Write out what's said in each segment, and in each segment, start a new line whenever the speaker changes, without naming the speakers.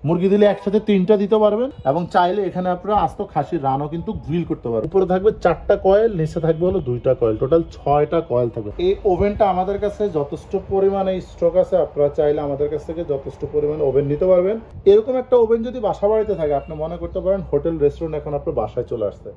মুরগি দিলে একসাথে 3টা দিতে পারবেন এবং চাইলে এখানে আপনারা আস্ত খাসির রানও কিন্তু গ্রিল করতে পারবেন। উপরে থাকবে 4টা কয়েল, নিচে থাকবে হলো 2টা কয়েল, টোটাল 6টা কয়েল থাকবে। এই ওভেনটা আমাদের কাছে যথেষ্ট পরিমাণে স্টক আছে, আপনারা চাইলে আমাদের কাছ থেকে যথেষ্ট পরিমাণে ওভেন নিতে পারবেন। এরকম একটা ওভেন যদি বাসা বাড়িতে থাকে, আপনি মনে করতে পারেন হোটেল রেস্টুরেন্ট এখন আপনার বাসায় চলে আসছে।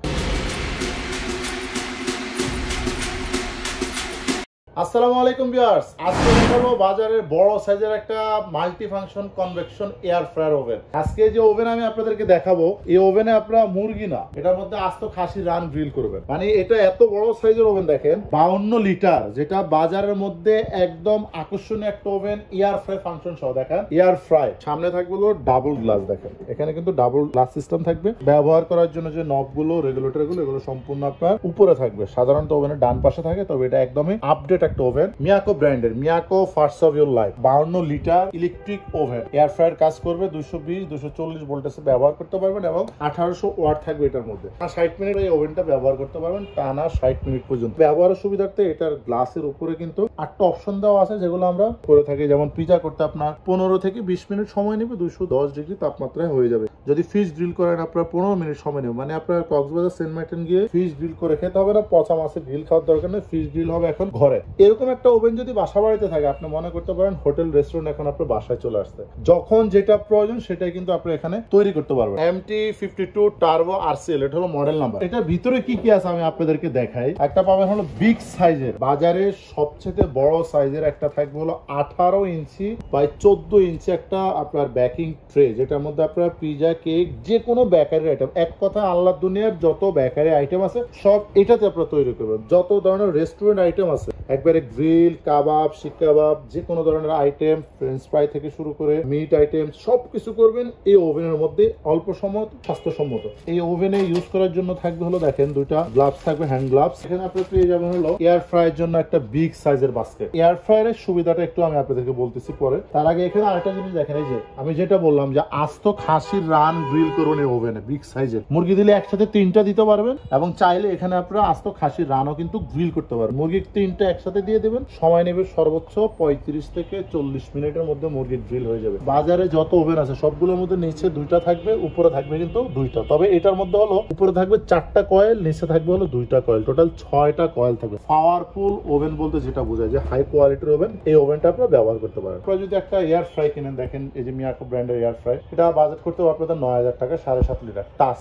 আসসালামু আলাইকুম ভিউয়ার্স, আজকে দেখাবো বাজারের বড় সাইজের একটা multi function convection air fryer oven. আজকে যে ওভেন আমি আপনাদেরকে দেখাবো, এই ওভেনে আপনারা মুরগি না, এটার মধ্যে আস্ত খাসি রান গ্রিল করবেন। মানে এটা এত বড় সাইজের ওভেন, দেখেন 52 লিটার, যেটা বাজারের মধ্যে একদম আকর্ষণীয় একটা ওভেন। এয়ার ফ্রাই ফাংশন সহ দেখেন, এয়ার ফ্রাই। সামনে থাকবে হলো ডাবল গ্লাস, দেখেন এখানে কিন্তু ডাবল গ্লাস সিস্টেম থাকবে। ব্যবহার করার জন্য যে নবগুলো, রেগুলেটর গুলো, এগুলো সম্পূর্ণ আপনার উপরে থাকবে। সাধারণত ওভেনের ডান পাশে থাকে, তবে এটা একদমই আপডেট একটা ওভেন। মিয়াকো ব্র্যান্ডের, Miyako first of your life 52 litre electric oven. Air fryer কাজ করবে 220-240 ভোল্টেজে ব্যবহার করতে পারবেন এবং 1800 ওয়াট থাকবে এটার মধ্যে। 60 মিনিট এই ওভেনটা ব্যবহার করতে পারবেন, টানা 60 মিনিট পর্যন্ত। ব্যবহারের সুবিধার্থে এটার গ্লাসের উপরে কিন্তু 8টা অপশন দেওয়া আছে, যেগুলো আমরা করে থাকি। যেমন পিজা করতে আপনার 15 থেকে 20 মিনিট সময় নেবে, 210 ডিগ্রি তাপমাত্রায় হয়ে যাবে। যদি ফিশ গ্রিল করেন আপনার 15 মিনিট সময় নেবে। মানে আপনার কক্সবাজার সেন্ট মার্টিন গিয়ে ফিশ গ্রিল করে খেতে হবে না, পচা মাছের গ্রিল খাওয়ার দরকার নেই, ফিশ গ্রিল হবে এখন ঘরে। এরকম একটা ওভেন যদি বাসা বাড়িতে থাকে, আপনি মনে করতে পারেন হোটেল রেস্টুরেন্ট এখন আপনার বাসায় চলে আসছে। যখন যেটা প্রয়োজন সেটাই কিন্তু আপনি এখানে তৈরি করতে পারবেন। MT52 টার্বো RCL, এটা হলো মডেল নাম্বার। এটার ভিতরে কি কি আছে আমি আপনাদেরকে দেখাই। একটা পাবেন হলো বিগ সাইজের, বাজারে সবচেয়ে বড় সাইজের একটা থাকবে হলো 18 ইঞ্চি বাই 14 ইঞ্চি একটা আপনার বেকিং ট্রে, যেটার মধ্যে আপনার পিজা, কেক, যে কোনো বেকারি আইটেম, এক কথা আল্লাহ দুনিয়ার যত বেকারি আইটেম আছে সব এটাতে আপনারা তৈরি করবেন। যত ধরনের রেস্টুরেন্ট আইটেম আছে, একবারে গ্রিল, কাবাব, শিক কাবাব, যে কোনো ধরনের আইটেম, ফ্রেঞ্চ ফ্রাই থেকে শুরু করে মিট আইটেম, সবকিছু করবেন এই ওভেনের মধ্যে, অল্প সময়, স্বাস্থ্যসম্মত। এই ওভেনে ইউজ করার জন্য থাকবে হলো দেখেন 2টা গ্লাভস থাকবে, হ্যান্ড গ্লাভস। এখানে আপনি পেয়ে যাবেন হলো এয়ার ফ্রাইয়ের জন্য একটা বিগ সাইজের বাস্কেট। এয়ার ফ্রায়ারের সুবিধাটা একটু আমি আপনাদেরকে বলতেছি পরে। তার আগে এখানে আরেকটা জিনিস দেখেন, এই যে আমি যেটা বললাম যে আস্ত খাসির রান গ্রিল করুন এই ওভেনে, বিগ সাইজের। মুরগি দিলে একসাথে 3টা দিতে পারবেন এবং চাইলে এখানে আপনারা আস্ত খাসির রানও কিন্তু গ্রিল করতে পারবেন। মুরগি 3টা একসাথে দিয়ে দেবেন, সময় নেবে সর্বোচ্চ 35 থেকে 40 মিনিটের মধ্যে মুরগির গ্রিল হয়ে যাবে। বাজারে যত ওভেন আছে সবগুলোর মধ্যে নিচে 2টা থাকবে, উপরে থাকবে কিন্তু 2টা। তবে এটার মধ্যে হলো উপরে থাকবে 4টা কয়েল, নিচে থাকবে হলো 2টা কয়েল, টোটাল 6টা কয়েল থাকবে। পাওয়ারফুল ওভেন বলতে যেটা বোঝায় যে হাই কোয়ালিটির ওভেন, এই ওভেনটা আপনারা ব্যবহার করতে পারেন। আপনারা যদি একটা এয়ার ফ্রাই কিনেন, দেখেন এই যে মিয়াকো ব্র্যান্ডের এয়ার ফ্রাই, এটা বাজেট করতে হবে আপনাদের 9000 টাকা, 7.5 লিটার টাচ।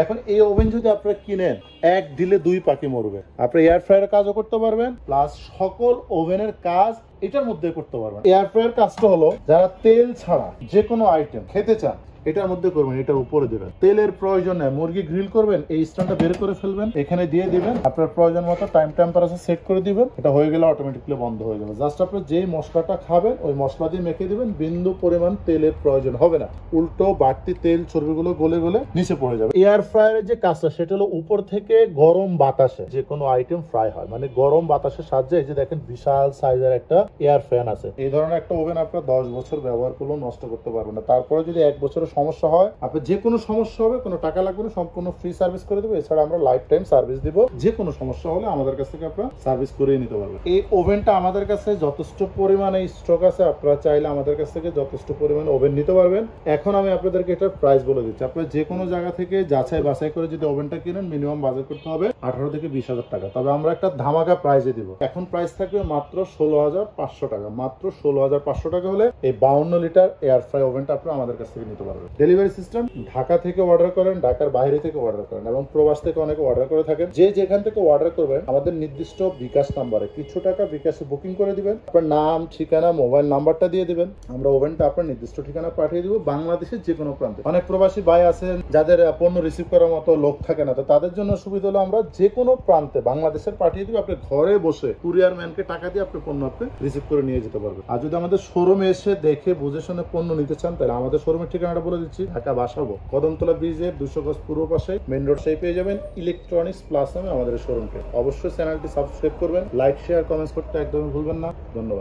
এখন এই ওভেন যদি আপনারা কিনেন, এক দিলে 2 পাখি মরবে। আপনি এয়ার ফ্রায়ারের কাজও করতে পারবেন, প্লাস সকল ওভেনের কাজ এটার মধ্যে করতে পারবেন। এয়ার ফ্রায়ার কাজটা হলো, যারা তেল ছাড়া যে কোনো আইটেম খেতে চান এটার মধ্যে করবেন, এটার উপরে দেবেন। তেলের প্রয়োজন নেই, মুরগি গ্রিল করবেন, এই স্ট্যান্ডটা বের করে ফেলবেন, এখানে দিয়ে দিবেন, আপনার প্রয়োজন মতো টাইম টেম্পারেচার সেট করে দিবেন, এটা হয়ে গেলে অটোমেটিক্যালি বন্ধ হয়ে যাবে। জাস্ট আপনি যেই মশলাটা খাবেন ওই মশলা দিয়ে মেখে দিবেন, বিন্দু পরিমাণ তেলের প্রয়োজন হবে না। উল্টো বাড়তি তেল চর্বিগুলো গলে গলে নিচে পড়ে যাবে। এয়ার ফ্রায়ারের যে কাজটা সেটা হলো উপর থেকে গরম বাতাসে যে কোনো আইটেম ফ্রাই হয়, মানে গরম বাতাসের সাহায্যে। এই যে দেখেন বিশাল সাইজের একটা এয়ার ফ্যান আছে। এই ধরনের একটা ওভেন আপনার 10 বছর ব্যবহার করলেও নষ্ট করতে পারবেন না। তারপরে যদি 1 বছরের সমস্যা হয়, আপনার যে কোনো সমস্যা হবে, কোনো টাকা লাগবে না, সম্পূর্ণ ফ্রি সার্ভিস করে দেবো। এছাড়া আমরা লাইফ টাইম সার্ভিস দিব, যে কোনো সমস্যা হলে আমাদের কাছ থেকে আপনারা সার্ভিস করিয়ে নিতে পারবেন। এই ওভেনটা আমাদের কাছে যথেষ্ট পরিমাণে স্টক আছে, আপনারা চাইলে আমাদের কাছ থেকে যথেষ্ট পরিমাণে ওভেন নিতে পারবেন। এখন আমি আপনাদেরকে এটার প্রাইস বলে দিচ্ছি। আপনারা যে কোনো জায়গা থেকে যাচাই বাছাই করে যদি ওভেনটা কিনেন, মিনিমাম বাজেট করতে হবে 18 থেকে 20,000 টাকা। তবে আমরা একটা ধামাকা প্রাইসে দিব। এখন প্রাইস থাকবে মাত্র 16,500 টাকা। মাত্র 16,500 টাকা হলে এই 52 লিটার এয়ার ফ্রাই ওভেনটা আপনারা আমাদের কাছ থেকে নিতে পারবেন। ডেলিভারি সিস্টেম ঢাকা থেকে অর্ডার করেন, ঢাকার বাইরে থেকে অর্ডার করেন এবং প্রবাস থেকে অনেকে অর্ডার করে থাকেন। যে যেখান থেকে অর্ডার করবেন, আমাদের নির্দিষ্ট বিকাশ নাম্বারে কিছু টাকা বিকাশে বুকিং করে দিবেন, আপনার নাম, ঠিকানা, মোবাইল নাম্বারটা দিয়ে দিবেন, আমরা ওভেনটা আপনার নির্দিষ্ট ঠিকানা পাঠিয়ে দিব বাংলাদেশের যে কোনো প্রান্তে। অনেক প্রবাসী ভাই আছেন যাদের পণ্য রিসিভ করার মতো লোক থাকে না, তো তাদের জন্য সুবিধা হলো আমরা যে কোনো প্রান্তে বাংলাদেশের পাঠিয়ে দিব। আপনি ঘরে বসে কুরিয়ার ম্যানকে টাকা দিয়ে আপনি পণ্য আপনি রিসিভ করে নিয়ে যেতে পারবেন। আর যদি আমাদের শোরুমে এসে দেখে বুঝে শুনে পণ্য নিতে চান, তাহলে আমাদের শোরুমের ঠিকানাটা বলে দিচ্ছি। ঢাকা বাসাবো, কদমতলা ব্রিজের 200 গজ পূর্ব পাশে মেইন রোড, সেই পেয়ে যাবেন ইলেকট্রনিক্স প্লাস নামে আমাদের শোরুমকে। অবশ্যই চ্যানেলটি সাবস্ক্রাইব করবেন, লাইক, শেয়ার, কমেন্টস করতে একদমই ভুলবেন না। ধন্যবাদ।